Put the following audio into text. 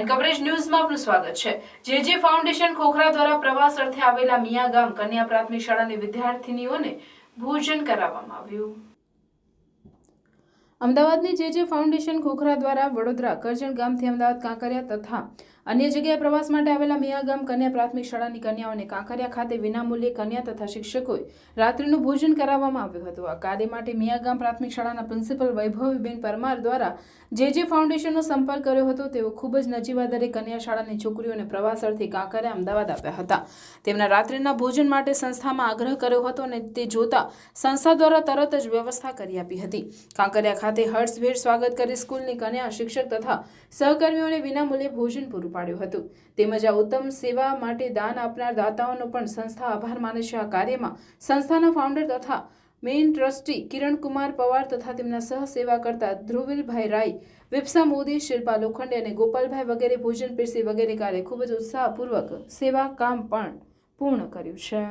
And coverage ન્યૂઝમાં આપનું સ્વાગત છે। જે ફાઉન્ડેશન ખોખરા દ્વારા પ્રવાસ અર્થે આવેલા મિયા ગામ કન્યા પ્રાથમિક શાળાની વિદ્યાર્થીનીઓને ભોજન કરાવવામાં આવ્યું। અમદાવાદની જે ફાઉન્ડેશન ખોખરા દ્વારા વડોદરા કરજણ ગામથી અમદાવાદ કાંકરિયા તથા અન્ય જગ્યાએ પ્રવાસ માટે આવેલા મિયા ગામ કન્યા પ્રાથમિક શાળાની કન્યાઓને કાંકરિયા ખાતે વિનામૂલ્યે કન્યા તથા શિક્ષકોએ રાત્રિનું ભોજન કરાવવામાં આવ્યું હતું। આ કાર્ય માટે મિયા ગામ પ્રાથમિક શાળાના પ્રિન્સિપલ વૈભવીબેન પરમાર દ્વારા જે ફાઉન્ડેશનનો સંપર્ક કર્યો હતો। તેઓ ખૂબ જ નજીવા દરે કન્યા શાળાની છોકરીઓને પ્રવાસ અર્થે કાંકરિયા અમદાવાદ આવ્યા હતા। તેમના રાત્રિના ભોજન માટે સંસ્થામાં આગ્રહ કર્યો હતો અને તે જોતા સંસ્થા દ્વારા તરત જ વ્યવસ્થા કરી આપી હતી। કાંકરિયા ખાતે હર્ષભેર સ્વાગત કરી સ્કૂલની કન્યા શિક્ષક તથા સહકર્મીઓને વિનામૂલ્યે ભોજન પૂરું પાડ્યું હતું। તેમજ આ ઉત્તમ સેવા માટે દાન આપનાર દાતાઓનો પણ સંસ્થા આભાર માને છે। આ કાર્યમાં સંસ્થાના ફાઉન્ડર તથા મેઇન ટ્રસ્ટી કિરણકુમાર પવાર તથા તેમના સહ સેવા કરતા ધ્રુવીલભાઈ રાય, વિપ્સા મોદી, શિલ્પા લોખંડે અને ગોપાલભાઈ વગેરે ભોજન પીરસી વગેરે કાર્ય ખૂબ જ ઉત્સાહપૂર્વક સેવા કામ પણ પૂર્ણ કર્યું છે।